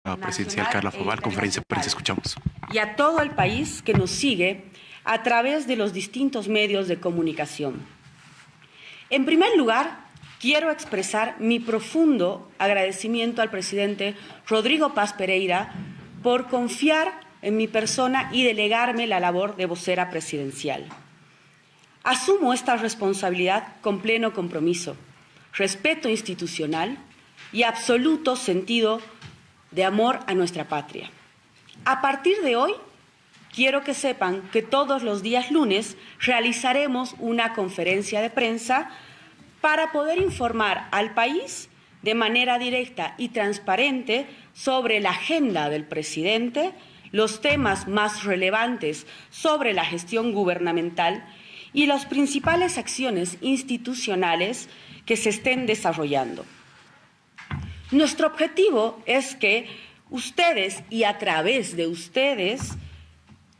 Presidencial Carla Fabal, conferencia de prensa, escuchamos. Y a todo el país que nos sigue a través de los distintos medios de comunicación. En primer lugar, quiero expresar mi profundo agradecimiento al presidente Rodrigo Paz Pereira por confiar en mi persona y delegarme la labor de vocera presidencial. Asumo esta responsabilidad con pleno compromiso, respeto institucional y absoluto sentido de amor a nuestra patria. A partir de hoy, quiero que sepan que todos los días lunes realizaremos una conferencia de prensa para poder informar al país de manera directa y transparente sobre la agenda del presidente, los temas más relevantes sobre la gestión gubernamental y las principales acciones institucionales que se estén desarrollando. Nuestro objetivo es que ustedes y a través de ustedes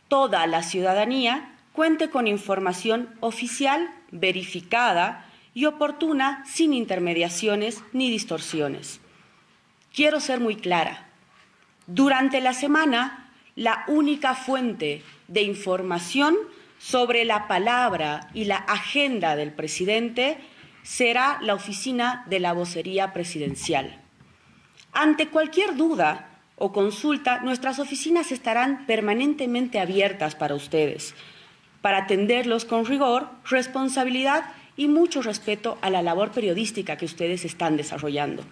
toda la ciudadanía cuente con información oficial, verificada y oportuna, sin intermediaciones ni distorsiones. Quiero ser muy clara. Durante la semana, la única fuente de información sobre la palabra y la agenda del presidente será la oficina de la vocería presidencial. Ante cualquier duda o consulta, nuestras oficinas estarán permanentemente abiertas para ustedes, para atenderlos con rigor, responsabilidad y mucho respeto a la labor periodística que ustedes están desarrollando.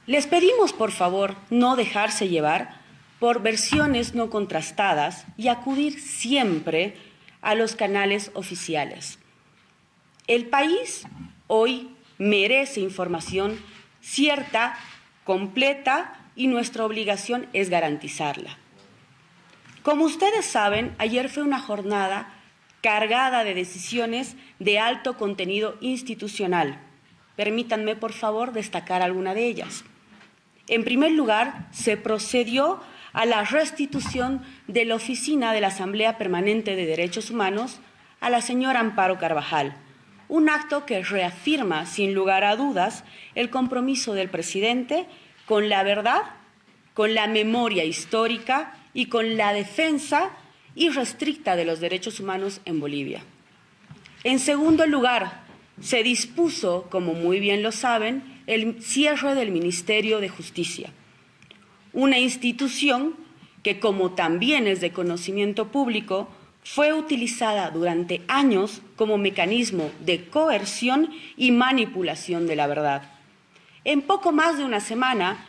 Les pedimos, por favor, no dejarse llevar por versiones no contrastadas y acudir siempre a los canales oficiales. El país hoy merece información cierta, completa, y nuestra obligación es garantizarla. Como ustedes saben, ayer fue una jornada cargada de decisiones de alto contenido institucional. Permítanme, por favor, destacar alguna de ellas. En primer lugar, se procedió a la restitución de la oficina de la Asamblea Permanente de Derechos Humanos a la señora Amparo Carvajal, un acto que reafirma, sin lugar a dudas, el compromiso del presidente con la verdad, con la memoria histórica y con la defensa irrestricta de los derechos humanos en Bolivia. En segundo lugar, se dispuso, como muy bien lo saben, el cierre del Ministerio de Justicia, una institución que, como también es de conocimiento público, fue utilizada durante años como mecanismo de coerción y manipulación de la verdad. En poco más de una semana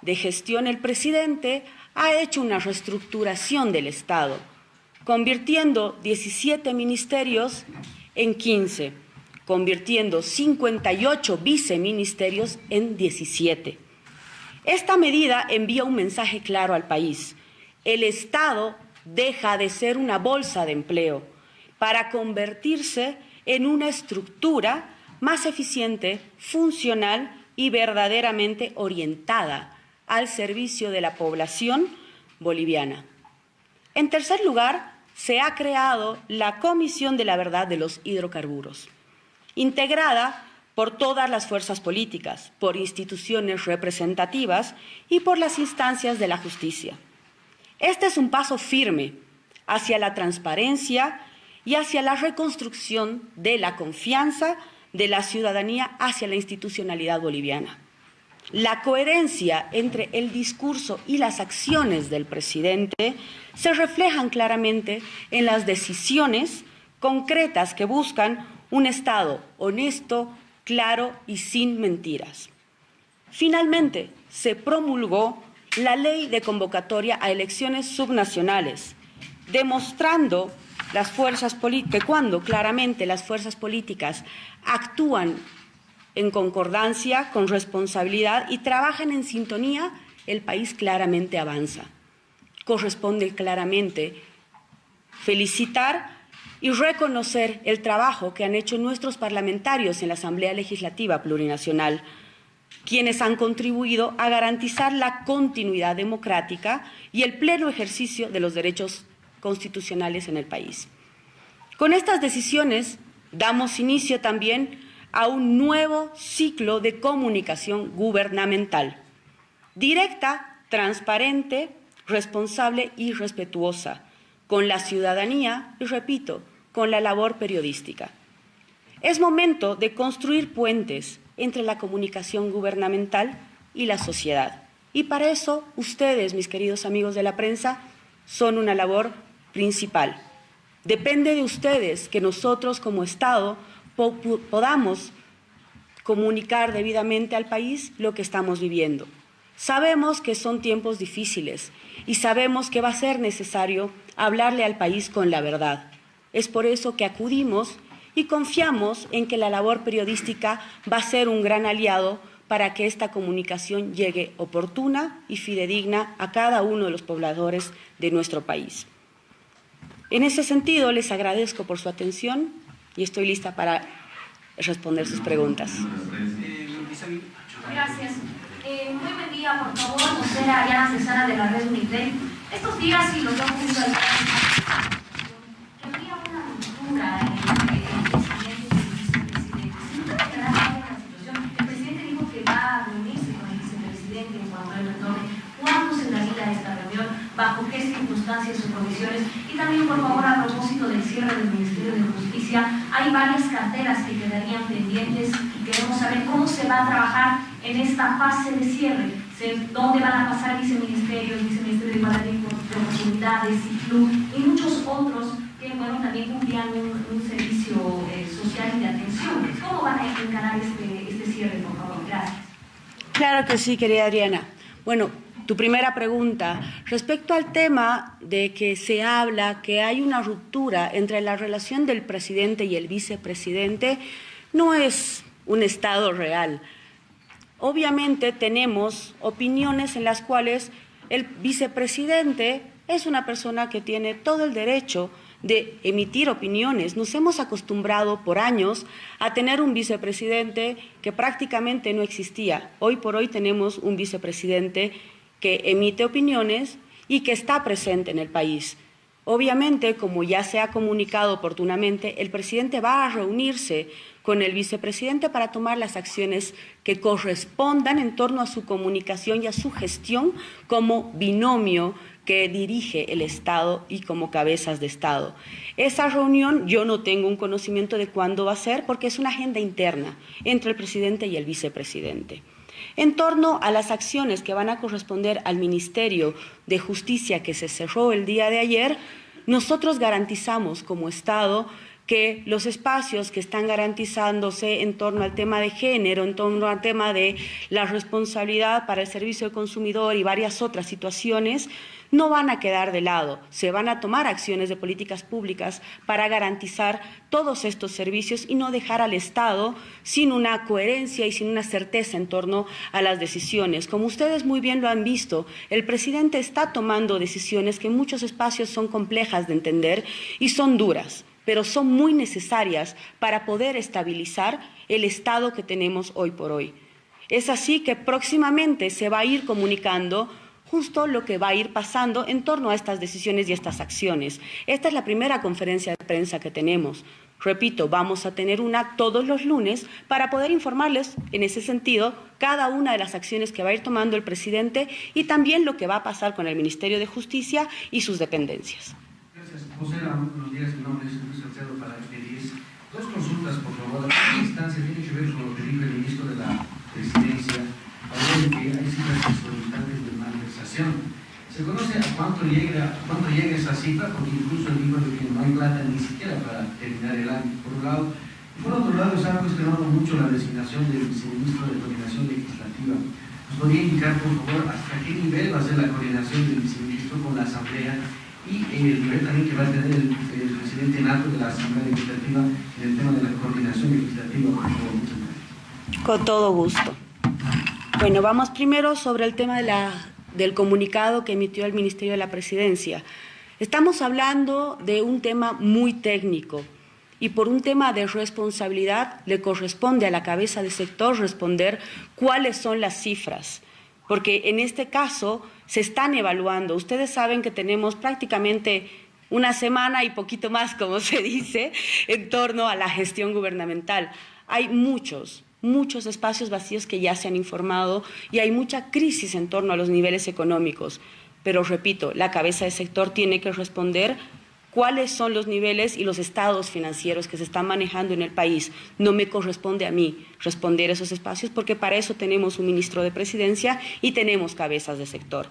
de gestión, el presidente ha hecho una reestructuración del Estado, convirtiendo 17 ministerios en 15, convirtiendo 58 viceministerios en 17. Esta medida envía un mensaje claro al país. El Estado deja de ser una bolsa de empleo para convertirse en una estructura más eficiente, funcional y verdaderamente orientada al servicio de la población boliviana. En tercer lugar, se ha creado la Comisión de la Verdad de los Hidrocarburos, integrada por todas las fuerzas políticas, por instituciones representativas y por las instancias de la justicia. Este es un paso firme hacia la transparencia y hacia la reconstrucción de la confianza de la ciudadanía hacia la institucionalidad boliviana. La coherencia entre el discurso y las acciones del presidente se reflejan claramente en las decisiones concretas que buscan un Estado honesto, claro y sin mentiras. Finalmente, se promulgó la ley de convocatoria a elecciones subnacionales, demostrando que cuando claramente las fuerzas políticas actúan en concordancia, con responsabilidad y trabajan en sintonía, el país claramente avanza. Corresponde claramente felicitar y reconocer el trabajo que han hecho nuestros parlamentarios en la Asamblea Legislativa Plurinacional, quienes han contribuido a garantizar la continuidad democrática y el pleno ejercicio de los derechos constitucionales en el país. Con estas decisiones damos inicio también a un nuevo ciclo de comunicación gubernamental, directa, transparente, responsable y respetuosa, con la ciudadanía y, repito, con la labor periodística. Es momento de construir puentes entre la comunicación gubernamental y la sociedad. Y para eso, ustedes, mis queridos amigos de la prensa, son una labor principal. Depende de ustedes que nosotros como Estado podamos comunicar debidamente al país lo que estamos viviendo. Sabemos que son tiempos difíciles y sabemos que va a ser necesario hablarle al país con la verdad. Es por eso que acudimos y confiamos en que la labor periodística va a ser un gran aliado para que esta comunicación llegue oportuna y fidedigna a cada uno de los pobladores de nuestro país. En ese sentido, les agradezco por su atención y estoy lista para responder sus preguntas. Gracias. Muy buen día, por favor, vocera Ariana Cesara de la red Unitel. Estos días, y los dos puntos de había una ruptura entre el presidente y el vicepresidente. Si no te quedará clara la situación, el presidente dijo que va a reunirse con el vicepresidente en cuanto él retorne. ¿Cuándo se daría esta reunión? ¿Bajo qué circunstancias o condiciones? Y también, por favor, a propósito del cierre del Ministerio de Justicia, hay varias carteras que quedarían pendientes y queremos saber cómo se va a trabajar en esta fase de cierre. ¿Dónde van a pasar el viceministerio de Igualdad de Oportunidades, CIFLU y muchos otros que, bueno, también cumplían un servicio social y de atención? ¿Cómo van a encarar este cierre, por favor? Gracias. Claro que sí, querida Adriana. Bueno, tu primera pregunta, respecto al tema de que se habla que hay una ruptura entre la relación del presidente y el vicepresidente, no es un estado real. Obviamente tenemos opiniones en las cuales el vicepresidente es una persona que tiene todo el derecho de emitir opiniones. Nos hemos acostumbrado por años a tener un vicepresidente que prácticamente no existía. Hoy por hoy tenemos un vicepresidente que emite opiniones y que está presente en el país. Obviamente, como ya se ha comunicado oportunamente, el presidente va a reunirse con el vicepresidente para tomar las acciones que correspondan en torno a su comunicación y a su gestión como binomio que dirige el Estado y como cabezas de Estado. Esa reunión yo no tengo un conocimiento de cuándo va a ser porque es una agenda interna entre el presidente y el vicepresidente. En torno a las acciones que van a corresponder al Ministerio de Justicia que se cerró el día de ayer, nosotros garantizamos como Estado que los espacios que están garantizándose en torno al tema de género, en torno al tema de la responsabilidad para el servicio al consumidor y varias otras situaciones, no van a quedar de lado. Se van a tomar acciones de políticas públicas para garantizar todos estos servicios y no dejar al Estado sin una coherencia y sin una certeza en torno a las decisiones. Como ustedes muy bien lo han visto, el presidente está tomando decisiones que en muchos espacios son complejas de entender y son duras, pero son muy necesarias para poder estabilizar el estado que tenemos hoy por hoy. Es así que próximamente se va a ir comunicando justo lo que va a ir pasando en torno a estas decisiones y estas acciones. Esta es la primera conferencia de prensa que tenemos. Repito, vamos a tener una todos los lunes para poder informarles en ese sentido cada una de las acciones que va a ir tomando el presidente y también lo que va a pasar con el Ministerio de Justicia y sus dependencias. Gracias. Vocera, buenos días. Mi nombre es Luis Salcedo para FD10. Dos consultas, por favor. La primera instancia tiene que ver con lo que dijo el ministro de la Presidencia, habló de que hay cifras exorbitantes de malversación. ¿Se conoce a cuánto llega esa cifra? Porque incluso dijo de que no hay plata ni siquiera para terminar el año, por un lado. Y por otro lado, se ha cuestionado mucho la designación del viceministro de Coordinación Legislativa. ¿Nos podría indicar, por favor, hasta qué nivel va a ser la coordinación del viceministro con la Asamblea y el nivel también que va a tener el presidente nato de la Asamblea Legislativa en el tema de la coordinación legislativa? Por favor, muchas gracias. Con todo gusto. Bueno, vamos primero sobre el tema del comunicado que emitió el Ministerio de la Presidencia. Estamos hablando de un tema muy técnico y por un tema de responsabilidad le corresponde a la cabeza de sector responder cuáles son las cifras, porque en este caso se están evaluando. Ustedes saben que tenemos prácticamente una semana y poquito más, como se dice, en torno a la gestión gubernamental. hay muchos espacios vacíos que ya se han informado y hay mucha crisis en torno a los niveles económicos. Pero repito, la cabeza de sector tiene que responder cuáles son los niveles y los estados financieros que se están manejando en el país. No me corresponde a mí responder esos espacios porque para eso tenemos un ministro de Presidencia y tenemos cabezas de sector.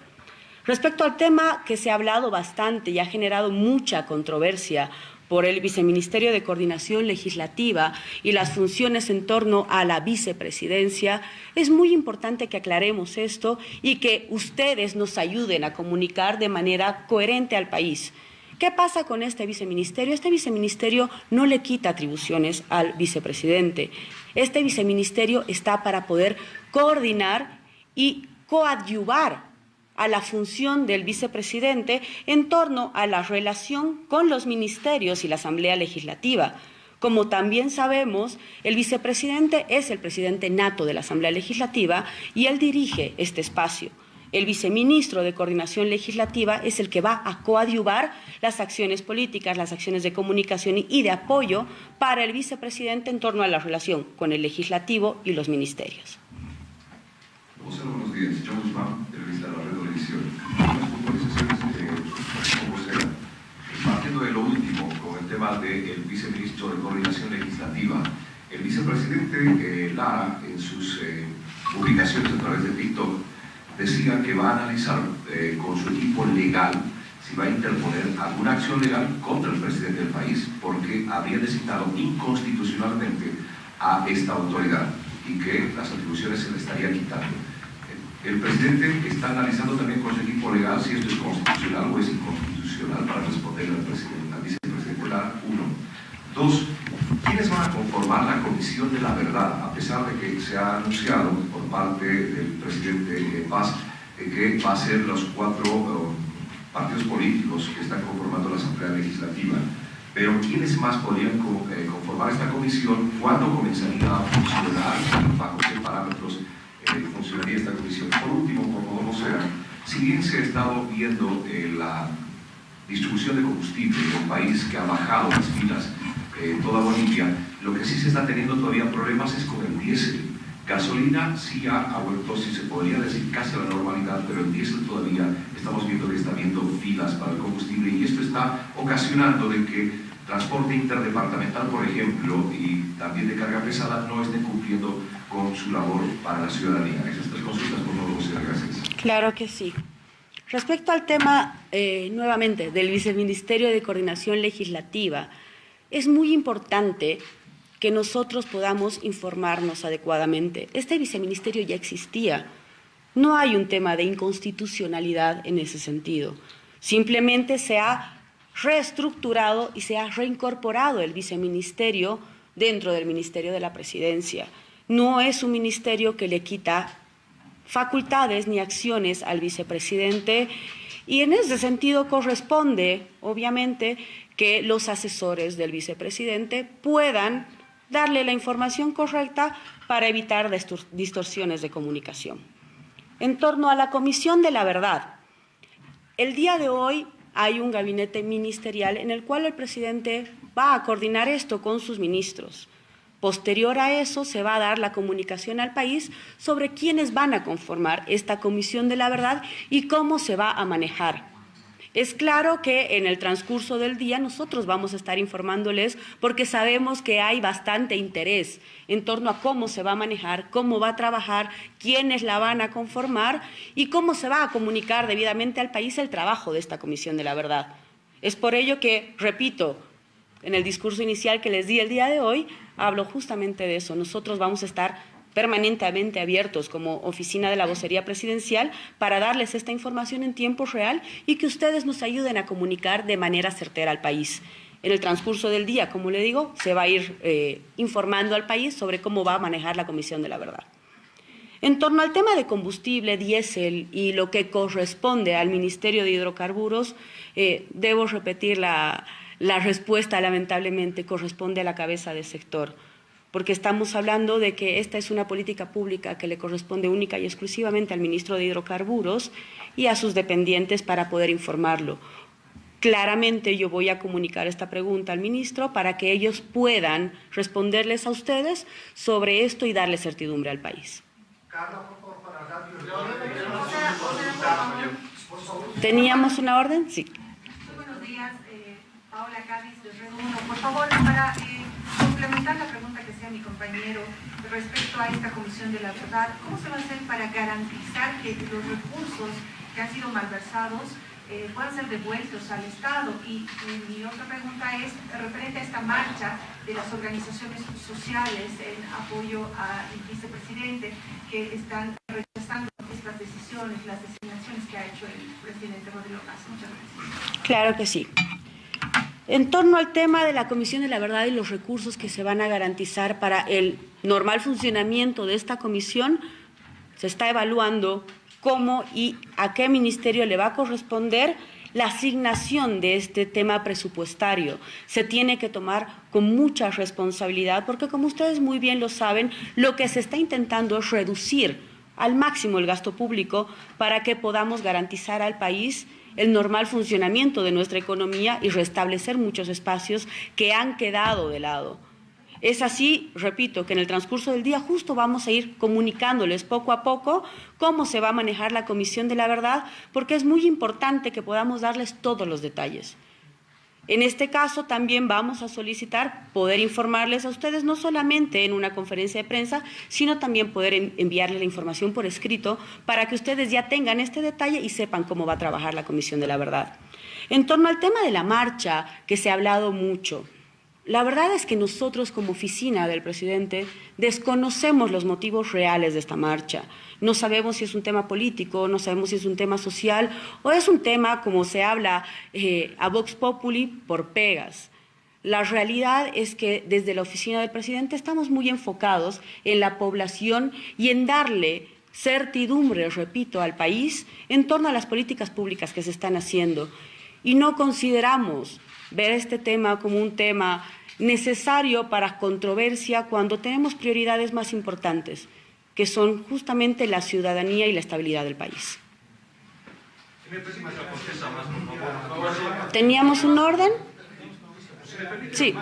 Respecto al tema que se ha hablado bastante y ha generado mucha controversia por el Viceministerio de Coordinación Legislativa y las funciones en torno a la vicepresidencia, es muy importante que aclaremos esto y que ustedes nos ayuden a comunicar de manera coherente al país. ¿Qué pasa con este viceministerio? Este viceministerio no le quita atribuciones al vicepresidente. Este viceministerio está para poder coordinar y coadyuvar a la función del vicepresidente en torno a la relación con los ministerios y la Asamblea Legislativa. Como también sabemos, el vicepresidente es el presidente nato de la Asamblea Legislativa y él dirige este espacio. El viceministro de Coordinación Legislativa es el que va a coadyuvar las acciones políticas, las acciones de comunicación y de apoyo para el vicepresidente en torno a la relación con el legislativo y los ministerios. Buenos días, John Guzmán, periodista de la Red Televisión. Unas puntualizaciones, partiendo de lo último, con el tema del viceministro de Coordinación Legislativa, el vicepresidente Lara, en sus publicaciones a través de TikTok, decía que va a analizar con su equipo legal si va a interponer alguna acción legal contra el presidente del país, porque habría designado inconstitucionalmente a esta autoridad y que las atribuciones se le estarían quitando. El presidente está analizando también con su equipo legal si esto es constitucional o es inconstitucional para responderle al vicepresidente Lara, 1. 2. ¿Quiénes van a conformar la Comisión de la Verdad? A pesar de que se ha anunciado por parte del presidente Paz que va a ser los 4 partidos políticos que están conformando la Asamblea Legislativa. Pero ¿quiénes más podrían conformar esta comisión? ¿Cuándo comenzaría a funcionar? ¿Bajo qué parámetros funcionaría esta comisión? Por último, por como sea, si bien se ha estado viendo la distribución de combustible en un país que ha bajado las filas toda Bolivia, lo que sí se está teniendo todavía problemas es con el diésel. Gasolina sí ha vuelto, si se podría decir, casi a la normalidad, pero el diésel todavía estamos viendo que está habiendo filas para el combustible y esto está ocasionando de que transporte interdepartamental, por ejemplo, y también de carga pesada no estén cumpliendo con su labor para la ciudadanía. Esas 3 consultas, por favor, gracias. Claro que sí. Respecto al tema, nuevamente, del Viceministerio de Coordinación Legislativa, es muy importante que nosotros podamos informarnos adecuadamente. Este viceministerio ya existía. No hay un tema de inconstitucionalidad en ese sentido. Simplemente se ha reestructurado y se ha reincorporado el viceministerio dentro del Ministerio de la Presidencia. No es un ministerio que le quita facultades ni acciones al vicepresidente y en ese sentido corresponde, obviamente, que los asesores del vicepresidente puedan darle la información correcta para evitar distorsiones de comunicación. En torno a la Comisión de la Verdad, el día de hoy hay un gabinete ministerial en el cual el presidente va a coordinar esto con sus ministros. Posterior a eso se va a dar la comunicación al país sobre quiénes van a conformar esta Comisión de la Verdad y cómo se va a manejar. Es claro que en el transcurso del día nosotros vamos a estar informándoles porque sabemos que hay bastante interés en torno a cómo se va a manejar, cómo va a trabajar, quiénes la van a conformar y cómo se va a comunicar debidamente al país el trabajo de esta Comisión de la Verdad. Es por ello que, repito, en el discurso inicial que les di el día de hoy, hablo justamente de eso. Nosotros vamos a estar permanentemente abiertos como oficina de la vocería presidencial para darles esta información en tiempo real y que ustedes nos ayuden a comunicar de manera certera al país. En el transcurso del día, como le digo, se va a ir informando al país sobre cómo va a manejar la Comisión de la Verdad. En torno al tema de combustible, diésel y lo que corresponde al Ministerio de Hidrocarburos, debo repetir la respuesta, lamentablemente, corresponde a la cabeza de sector, porque estamos hablando de que esta es una política pública que le corresponde única y exclusivamente al ministro de Hidrocarburos y a sus dependientes para poder informarlo. Claramente yo voy a comunicar esta pregunta al ministro para que ellos puedan responderles a ustedes sobre esto y darle certidumbre al país. ¿Teníamos una orden? Sí. Muy buenos días, Paola Cádiz de Red 1. Por favor, para complementar la pregunta que hacía mi compañero respecto a esta Comisión de la Verdad, ¿cómo se va a hacer para garantizar que los recursos que han sido malversados puedan ser devueltos al Estado? Y mi otra pregunta es referente a esta marcha de las organizaciones sociales en apoyo al vicepresidente que están rechazando estas decisiones, las designaciones que ha hecho el presidente Rodrigo Caz. Muchas gracias. Claro que sí. En torno al tema de la Comisión de la Verdad y los recursos que se van a garantizar para el normal funcionamiento de esta comisión, se está evaluando cómo y a qué ministerio le va a corresponder la asignación de este tema presupuestario. Se tiene que tomar con mucha responsabilidad porque, como ustedes muy bien lo saben, lo que se está intentando es reducir al máximo el gasto público para que podamos garantizar al país el normal funcionamiento de nuestra economía y restablecer muchos espacios que han quedado de lado. Es así, repito, que en el transcurso del día justo vamos a ir comunicándoles poco a poco cómo se va a manejar la Comisión de la Verdad, porque es muy importante que podamos darles todos los detalles. En este caso también vamos a solicitar poder informarles a ustedes no solamente en una conferencia de prensa, sino también poder enviarles la información por escrito para que ustedes ya tengan este detalle y sepan cómo va a trabajar la Comisión de la Verdad. En torno al tema de la marcha, que se ha hablado mucho, la verdad es que nosotros como oficina del presidente desconocemos los motivos reales de esta marcha. No sabemos si es un tema político, no sabemos si es un tema social o es un tema, como se habla a Vox Populi, por pegas. La realidad es que desde la oficina del presidente estamos muy enfocados en la población y en darle certidumbre, repito, al país en torno a las políticas públicas que se están haciendo. Y no consideramos ver este tema como un tema necesario para controversia cuando tenemos prioridades más importantes, que son justamente la ciudadanía y la estabilidad del país. ¿Teníamos un orden? Sí.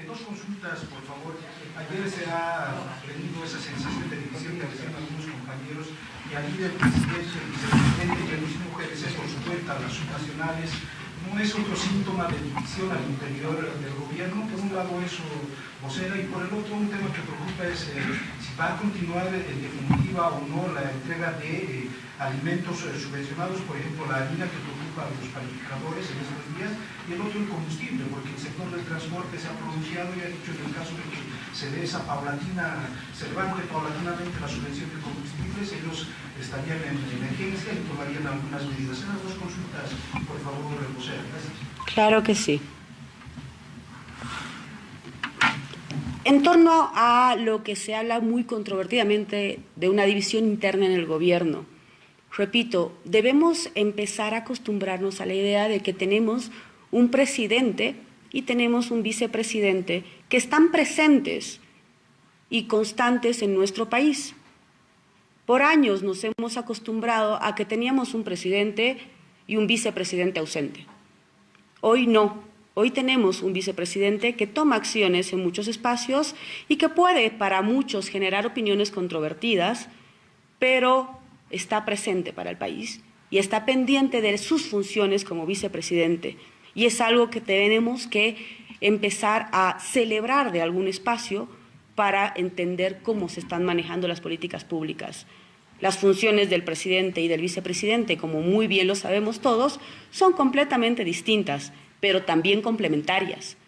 Dos consultas, por favor. Ayer se ha tenido esa sensación de división que decían algunos compañeros y al líder presidente y vicepresidente que Luis Mujeres es por su cuenta las subnacionales. ¿No es otro síntoma de división al interior del gobierno? Por un lado eso vocera y por el otro un tema que preocupa es si va a continuar en definitiva o no la entrega de alimentos subvencionados, por ejemplo la harina que preocupa a los panificadores en estos días, y el otro el combustible, porque el sector del transporte se ha pronunciado y ha dicho en el caso de que se dé esa se levante paulatinamente la subvención de combustibles, ellos estarían en emergencia y tomarían algunas medidas. Esas dos consultas, por favor, vocera. Gracias. Claro que sí. En torno a lo que se habla muy controvertidamente de una división interna en el gobierno, repito, debemos empezar a acostumbrarnos a la idea de que tenemos un presidente y tenemos un vicepresidente que están presentes y constantes en nuestro país. Por años nos hemos acostumbrado a que teníamos un presidente y un vicepresidente ausente. Hoy no. Hoy tenemos un vicepresidente que toma acciones en muchos espacios y que puede para muchos generar opiniones controvertidas, pero está presente para el país y está pendiente de sus funciones como vicepresidente. Y es algo que tenemos que empezar a celebrar de algún espacio para entender cómo se están manejando las políticas públicas. Las funciones del presidente y del vicepresidente, como muy bien lo sabemos todos, son completamente distintas, pero también complementarias.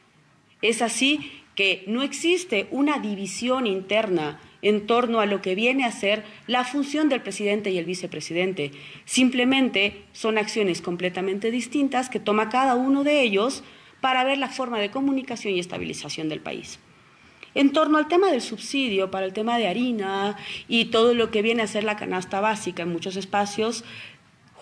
Es así que no existe una división interna en torno a lo que viene a ser la función del presidente y el vicepresidente. Simplemente son acciones completamente distintas que toma cada uno de ellos para ver la forma de comunicación y estabilización del país. En torno al tema del subsidio, para el tema de harina y todo lo que viene a ser la canasta básica en muchos espacios,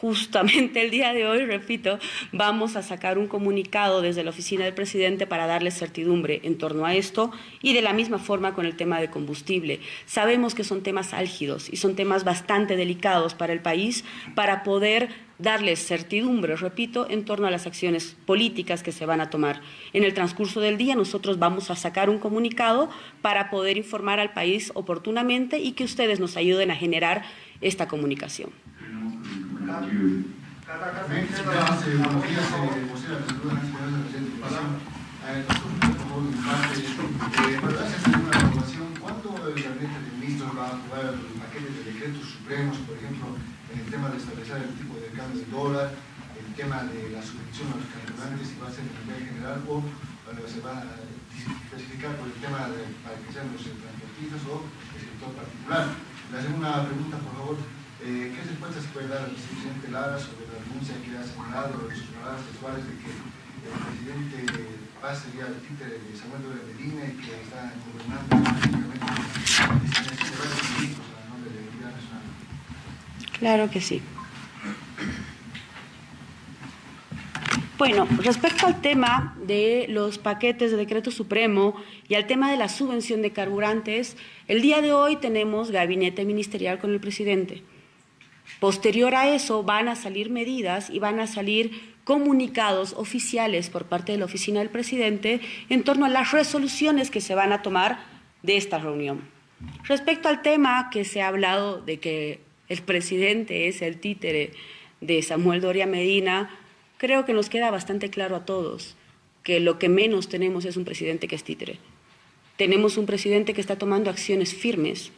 justamente el día de hoy, repito, vamos a sacar un comunicado desde la oficina del presidente para darle certidumbre en torno a esto y de la misma forma con el tema de combustible. Sabemos que son temas álgidos y son temas bastante delicados para el país para poder darles certidumbre, repito, en torno a las acciones políticas que se van a tomar. En el transcurso del día nosotros vamos a sacar un comunicado para poder informar al país oportunamente y que ustedes nos ayuden a generar esta comunicación. ¿Cuándo el gabinete de ministros va a jugar el paquete de decretos supremos, por ejemplo, en el tema de establecer el tipo de cambio del dólar, el tema de la subvención a los carburantes, si va a ser a nivel general o se va a especificar por el tema de para que sean los transportistas o el sector particular? Le hacemos una pregunta, por favor. ¿Qué respuesta se puede dar al presidente Lara sobre la denuncia que ha señalado los palabras textuales de que el presidente Paz sería el títere de Samuel Doria Medina y que está gobernando prácticamente la designación de varios ministros a nombre de la Unidad Nacional? Claro que sí. Bueno, respecto al tema de los paquetes de decreto supremo y al tema de la subvención de carburantes, el día de hoy tenemos gabinete ministerial con el presidente. Posterior a eso van a salir medidas y van a salir comunicados oficiales por parte de la oficina del presidente en torno a las resoluciones que se van a tomar de esta reunión. Respecto al tema que se ha hablado de que el presidente es el títere de Samuel Doria Medina, creo que nos queda bastante claro a todos que lo que menos tenemos es un presidente que es títere. Tenemos un presidente que está tomando acciones firmes,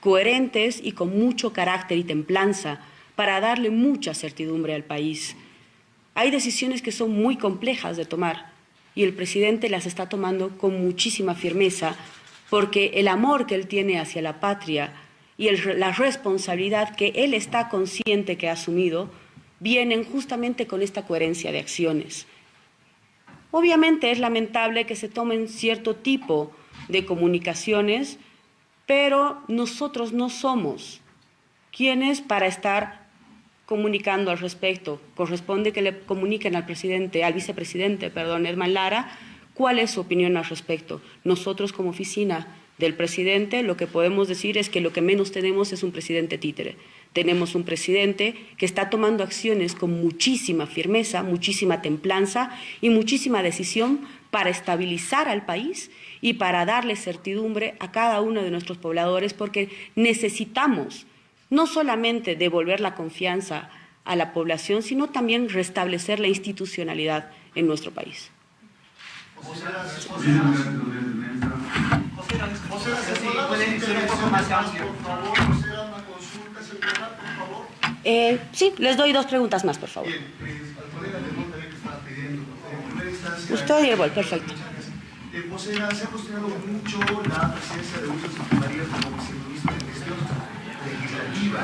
coherentes y con mucho carácter y templanza para darle mucha certidumbre al país. Hay decisiones que son muy complejas de tomar y el presidente las está tomando con muchísima firmeza porque el amor que él tiene hacia la patria y la responsabilidad que él está consciente que ha asumido vienen justamente con esta coherencia de acciones. Obviamente es lamentable que se tomen cierto tipo de comunicaciones, pero nosotros no somos quienes para estar comunicando al respecto. Corresponde que le comuniquen al vicepresidente, Edman Lara, cuál es su opinión al respecto. Nosotros como oficina del presidente lo que podemos decir es que lo que menos tenemos es un presidente títere. Tenemos un presidente que está tomando acciones con muchísima firmeza, muchísima templanza y muchísima decisión para estabilizar al país y para darle certidumbre a cada uno de nuestros pobladores, porque necesitamos no solamente devolver la confianza a la población, sino también restablecer la institucionalidad en nuestro país. Sí, les doy 2 preguntas más, por favor. Usted y Erbol, perfecto. Vocera, se ha cuestionado mucho la presencia de Wilson Santamaría como viceministro de Gestión Legislativa.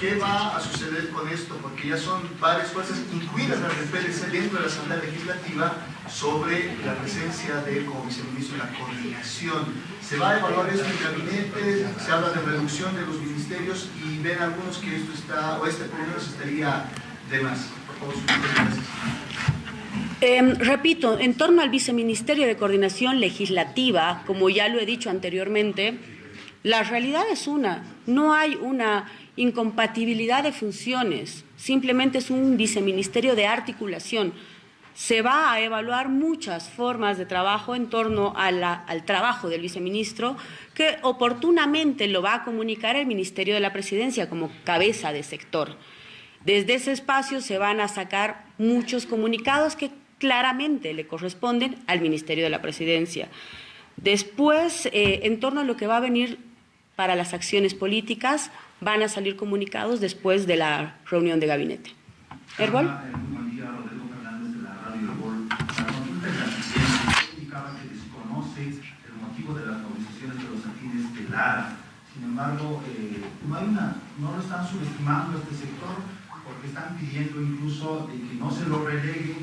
¿Qué va a suceder con esto? Porque ya son varias fuerzas, incluidas las del PLC, dentro de la Asamblea Legislativa, sobre la presencia de él como viceministro en la coordinación. ¿Se va a evaluar esto en el gabinete? Se habla de reducción de los ministerios y ven algunos que esto está, o este por lo menos estaría de más. Por favor, gracias. Repito, en torno al Viceministerio de Coordinación Legislativa, como ya lo he dicho anteriormente, la realidad es no hay una incompatibilidad de funciones, simplemente es un viceministerio de articulación. Se va a evaluar muchas formas de trabajo en torno al trabajo del viceministro, que oportunamente lo va a comunicar el Ministerio de la Presidencia como cabeza de sector. Desde ese espacio se van a sacar muchos comunicados que claramente le corresponden al Ministerio de la Presidencia. Después, en torno a lo que va a venir para las acciones políticas, van a salir comunicados después de la reunión de gabinete. ¿Erbol? Buen día, Rodrigo Fernández de la Radio Erbol. La consulta de la Presidencia indicaba que desconoce el motivo de las movilizaciones de los afines de Lara. Sin embargo, no lo están subestimando este sector porque están pidiendo incluso que no se lo relegue.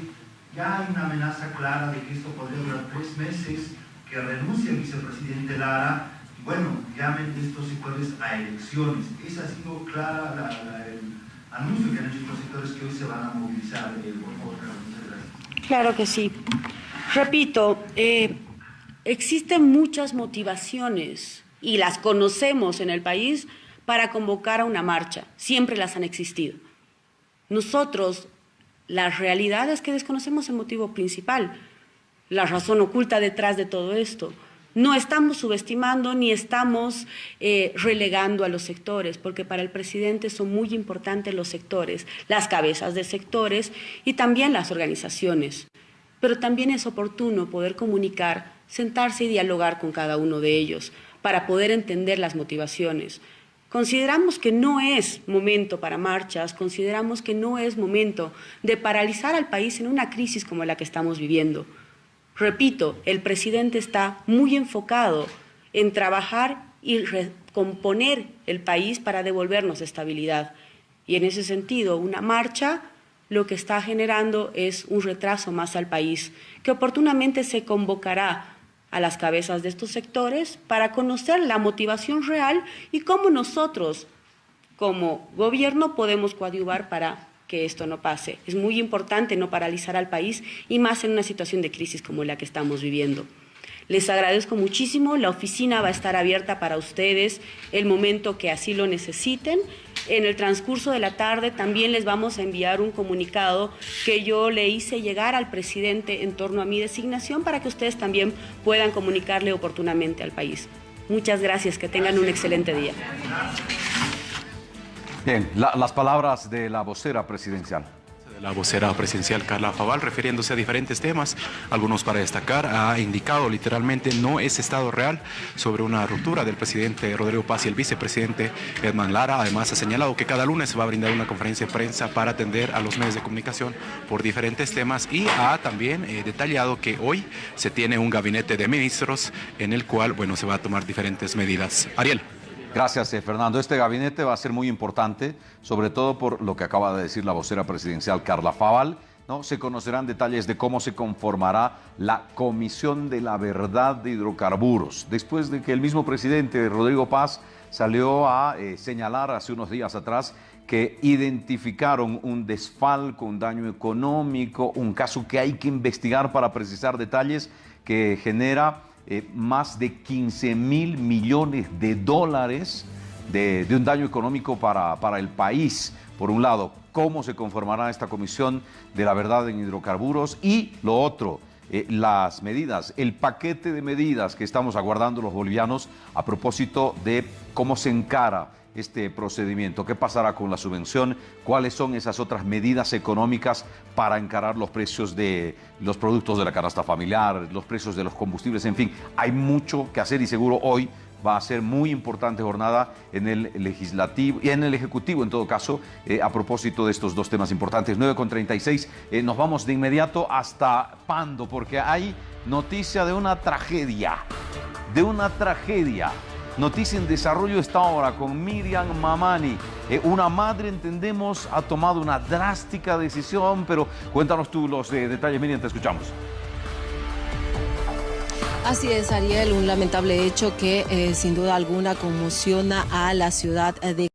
Ya hay una amenaza clara de que esto podría durar 3 meses, que renuncie el vicepresidente Lara. Bueno, llamen estos sectores a elecciones. Esa ha sido clara anuncio que han hecho estos sectores que hoy se van a movilizar. Por favor, muchas gracias. Claro que sí. Repito, existen muchas motivaciones y las conocemos en el país para convocar a una marcha. Siempre las han existido. Nosotros, la realidad es que desconocemos el motivo principal, la razón oculta detrás de todo esto. No estamos subestimando ni estamos relegando a los sectores, porque para el presidente son muy importantes los sectores, las cabezas de sectores y también las organizaciones. Pero también es oportuno poder comunicar, sentarse y dialogar con cada uno de ellos para poder entender las motivaciones. Consideramos que no es momento para marchas, consideramos que no es momento de paralizar al país en una crisis como la que estamos viviendo. Repito, el presidente está muy enfocado en trabajar y recomponer el país para devolvernos estabilidad. Y en ese sentido, una marcha lo que está generando es un retraso más al país, que oportunamente se convocará a las cabezas de estos sectores para conocer la motivación real y cómo nosotros, como gobierno, podemos coadyuvar para que esto no pase. Es muy importante no paralizar al país y más en una situación de crisis como la que estamos viviendo. Les agradezco muchísimo, la oficina va a estar abierta para ustedes el momento que así lo necesiten. En el transcurso de la tarde también les vamos a enviar un comunicado que yo le hice llegar al presidente en torno a mi designación para que ustedes también puedan comunicarle oportunamente al país. Muchas gracias, que tengan un excelente día. Bien, las palabras de la vocera presidencial. La vocera presidencial Carla Faval, refiriéndose a diferentes temas, algunos para destacar, ha indicado literalmente no es estado real sobre una ruptura del presidente Rodrigo Paz y el vicepresidente Edman Lara. Además ha señalado que cada lunes va a brindar una conferencia de prensa para atender a los medios de comunicación por diferentes temas y ha también detallado que hoy se tiene un gabinete de ministros en el cual, bueno, se va a tomar diferentes medidas. Ariel. Gracias, Fernando. Este gabinete va a ser muy importante, sobre todo por lo que acaba de decir la vocera presidencial Carla Faval, ¿no? Se conocerán detalles de cómo se conformará la Comisión de la Verdad de Hidrocarburos, después de que el mismo presidente Rodrigo Paz salió a señalar hace unos días atrás que identificaron un desfalco, un daño económico, un caso que hay que investigar para precisar detalles que genera más de 15.000 millones de dólares de un daño económico para el país. Por un lado, cómo se conformará esta Comisión de la Verdad en Hidrocarburos y lo otro, las medidas, el paquete de medidas que estamos aguardando los bolivianos a propósito de cómo se encara este procedimiento, qué pasará con la subvención, cuáles son esas otras medidas económicas para encarar los precios de los productos de la canasta familiar, los precios de los combustibles, en fin, hay mucho que hacer y seguro hoy va a ser muy importante jornada en el legislativo y en el ejecutivo en todo caso, a propósito de estos dos temas importantes. 9:36, nos vamos de inmediato hasta Pando porque hay noticia de una tragedia, Noticia en desarrollo esta hora con Miriam Mamani. Una madre, entendemos, ha tomado una drástica decisión, pero cuéntanos tú los detalles, Miriam, te escuchamos. Así es, Ariel, un lamentable hecho que sin duda alguna conmociona a la ciudad de